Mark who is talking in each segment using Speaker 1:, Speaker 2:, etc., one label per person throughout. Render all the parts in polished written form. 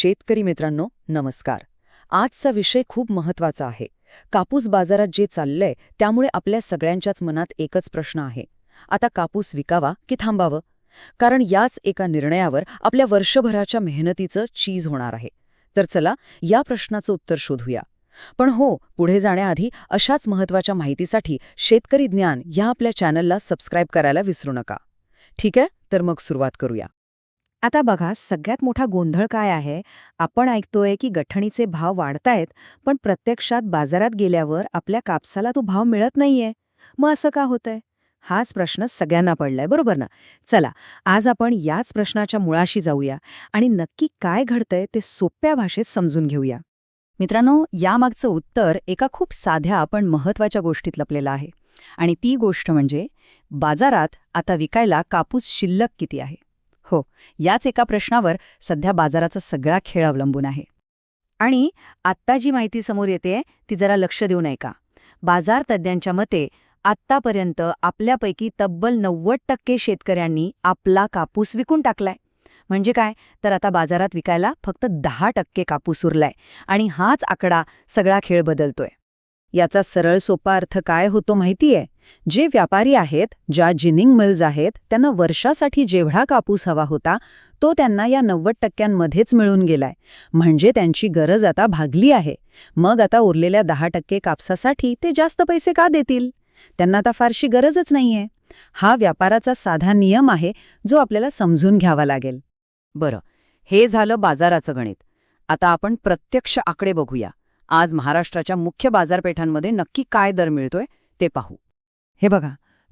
Speaker 1: शेतकरी मित्रांनो, नमस्कार. आजचा विषय खूप महत्त्वाचा आहे. कापूस बाजारात जे चाललंय त्यामुळे आपल्या सगळ्यांच्याच मनात एकच प्रश्न आहे. आता कापूस विकावा की थांबावं? कारण याच एका निर्णयावर आपल्या वर्षभराच्या मेहनतीचं चीज होणार आहे. तर चला या प्रश्नाचं उत्तर शोधूया. पण हो, पुढे जाण्याआधी अशाच महत्त्वाच्या माहितीसाठी शेतकरी ज्ञान या आपल्या चॅनलला सबस्क्राईब करायला विसरू नका. ठीक आहे, तर मग सुरुवात करूया.
Speaker 2: आता बघा, सगळ्यात मोठा गोंधळ काय आहे? आपण ऐकतोय की गठणीचे भाव वाढतायत, पण प्रत्यक्षात बाजारात गेल्यावर आपल्या कापसाला तो भाव मिळत नाहीये. मग असं का होतंय? हाच प्रश्न सगळ्यांना पडलाय, बरोबर ना? चला, आज आपण याच प्रश्नाच्या मुळाशी जाऊया आणि नक्की काय घडतंय ते सोप्या भाषेत समजून घेऊया. मित्रांनो, यामागचं उत्तर एका खूप साध्या पण महत्त्वाच्या गोष्टीत लपलेलं आहे. आणि ती गोष्ट म्हणजे बाजारात आता विकायला कापूस शिल्लक किती आहे. हो, याच एका प्रश्नावर सध्या बाजाराचा सगळा खेळ अवलंबून आहे. आणि आत्ता जी माहिती समोर येते ती जरा लक्ष देऊन ऐका. बाजार तज्ज्ञांच्या मते आत्तापर्यंत आपल्यापैकी तब्बल 90% शेतकऱ्यांनी आपला कापूस विकून टाकलाय. म्हणजे काय, तर आता बाजारात विकायला फक्त 10% कापूस उरलाय. आणि हाच आकडा सगळा खेळ बदलतोय. याचा सरळ सोपा अर्थ काय होतो माहितीये? जे व्यापारी आहेत, ज्या जिनिंग मिल्स आहेत, त्यांना वर्षासाठी जेवढा कापूस हवा होता तो त्यांना या 90%मध्येच मिळून गेलाय. म्हणजे त्यांची गरज आता भागली आहे. मग आता उरलेल्या 10% कापसासाठी ते जास्त पैसे का देतील? त्यांना आता फारशी गरजच नाहीये. हा व्यापाराचा साधा नियम आहे जो आपल्याला समजून घ्यावा लागेल.
Speaker 1: बरं, हे झालं बाजाराचं गणित. आता आपण प्रत्यक्ष आकडे बघूया. आज महाराष्ट्राच्या मुख्य बाजारपेठांमध्ये नक्की काय दर मिळतोय ते पाहू.
Speaker 2: हे बघा,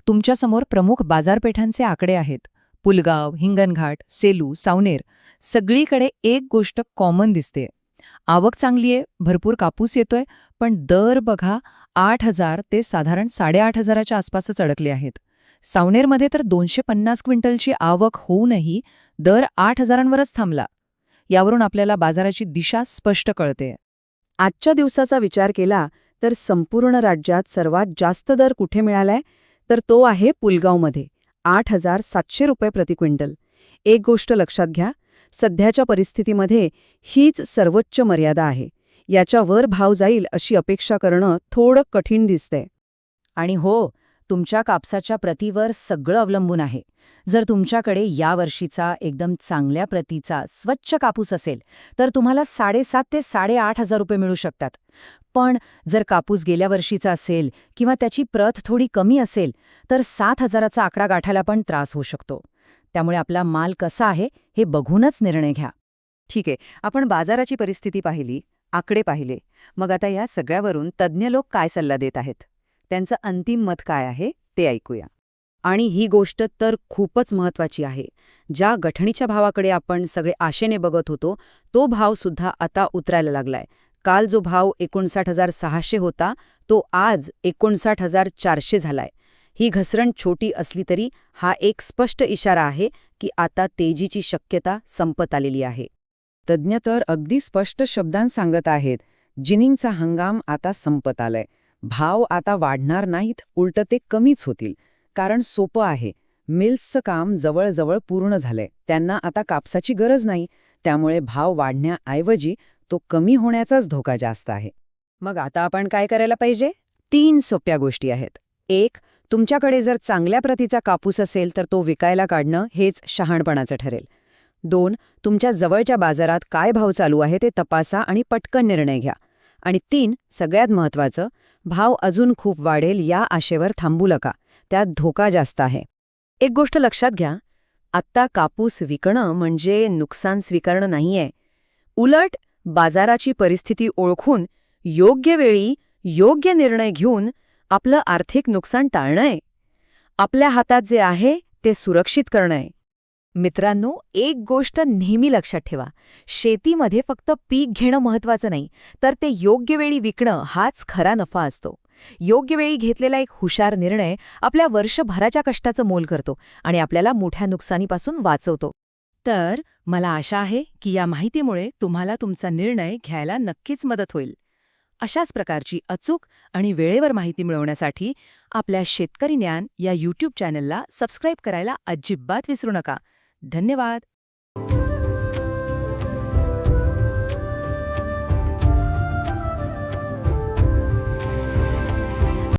Speaker 2: तुमच्यासमोर प्रमुख बाजारपेठांचे आकडे आहेत. पुलगाव, हिंगणघाट, सेलू, सावनेर, सगळीकडे एक गोष्ट कॉमन दिसते. आवक चांगली आहे, भरपूर कापूस येतोय, पण दर बघा 8,000 ते साधारण 8,500च्या आसपासच अडकले आहेत. सावनेरमध्ये तर 250 क्विंटलची आवक होऊनही दर 8,000वरच थांबला. यावरून आपल्याला बाजाराची दिशा स्पष्ट कळते. आजच्या दिवसाचा विचार केला तर संपूर्ण राज्यात सर्वात जास्त दर कुठे मिळालाय, तर तो आहे पुलगावमध्ये. 8,700 रुपये प्रति क्विंटल. एक गोष्ट लक्षात घ्या, सध्याच्या परिस्थितीमध्ये हीच सर्वोच्च मर्यादा आहे. याच्यावर भाव जाईल अशी अपेक्षा करणं थोडं कठीण दिसतंय.
Speaker 1: आणि हो, तुमच्या कापसाच्या प्रतीवर सगळं अवलंबून आहे. जर तुमच्याकडे यावर्षीचा एकदम चांगल्या प्रतीचा स्वच्छ कापूस असेल तर तुम्हाला 7,500 ते 8,500 रुपये मिळू शकतात. पण जर कापूस गेल्या वर्षीचा असेल किंवा त्याची प्रत थोडी कमी असेल तर 7,000चा आकडा गाठायला पण त्रास होऊ शकतो. त्यामुळे आपला माल कसा आहे हे बघूनच निर्णय घ्या. ठीक आहे, आपण बाजाराची परिस्थिती पाहिली, आकडे पाहिले. मग आता या सगळ्यावरून तज्ज्ञ लोक काय सल्ला देत आहेत, त्यांचं अंतिम मत काय आहे ते ऐकूया. आणि ही गोष्ट तर खूपच महत्त्वाची आहे. ज्या गठणीच्या भावाकडे आपण सगळे आशेने बघत होतो तो भाव सुद्धा आता उतरायला लागलाय. काल जो भाव 59,600 होता तो आज 59,400 झालाय. ही घसरण छोटी असली तरी हा एक स्पष्ट इशारा आहे की आता तेजीची शक्यता संपत आलेली आहे. तज्ज्ञ तर अगदी स्पष्ट शब्दांत सांगत आहेत, जिनिंगचा हंगाम आता संपत आलाय. भाव आता वाढणार नाहीत, उलट ते कमीच होतील. कारण सोपं आहे, मिल्सचं काम जवळजवळ पूर्ण झालंय. त्यांना आता कापसाची गरज नाही. त्यामुळे भाव वाढण्याऐवजी तो कमी होण्याचाच धोका जास्त आहे.
Speaker 2: मग आता आपण काय करायला पाहिजे? 3 सोप्या गोष्टी आहेत. 1. तुमच्याकडे जर चांगल्या प्रतीचा कापूस असेल तर तो विकायला काढणं हेच शहाणपणाचं ठरेल. 2. तुमच्या जवळच्या बाजारात काय भाव चालू आहे ते तपासा आणि पटकन निर्णय घ्या. आणि 3. सगळ्यात महत्त्वाचं, भाव अजून खूप वाढेल या आशेवर थांबू नका. त्यात धोका जास्त आहे. एक गोष्ट लक्षात घ्या, आत्ता कापूस विकणं म्हणजे नुकसान स्वीकारणं नाहीये. उलट बाजाराची परिस्थिती ओळखून योग्य वेळी योग्य निर्णय घेऊन आपलं आर्थिक नुकसान टाळणंय. आपल्या हातात जे आहे ते सुरक्षित करणंय.
Speaker 3: मित्रांनो, एक गोष्ट नेहमी लक्षात ठेवा, शेतीमध्ये फक्त पीक घेणं महत्त्वाचं नाही, तर ते योग्य वेळी विकणं हाच खरा नफा असतो. योग्य वेळी घेतलेला एक हुशार निर्णय आपल्या वर्षभराच्या कष्टाचं मोल करतो आणि आपल्याला मोठ्या नुकसानीपासून वाचवतो.
Speaker 2: तर मला आशा आहे की या माहितीमुळे तुम्हाला तुमचा निर्णय घ्यायला नक्कीच मदत होईल. अशाच प्रकारची अचूक आणि वेळेवर माहिती मिळवण्यासाठी आपल्या शेतकरी ज्ञान या YouTube चॅनलला सबस्क्राईब करायला अजिबात विसरू नका. धन्यवाद.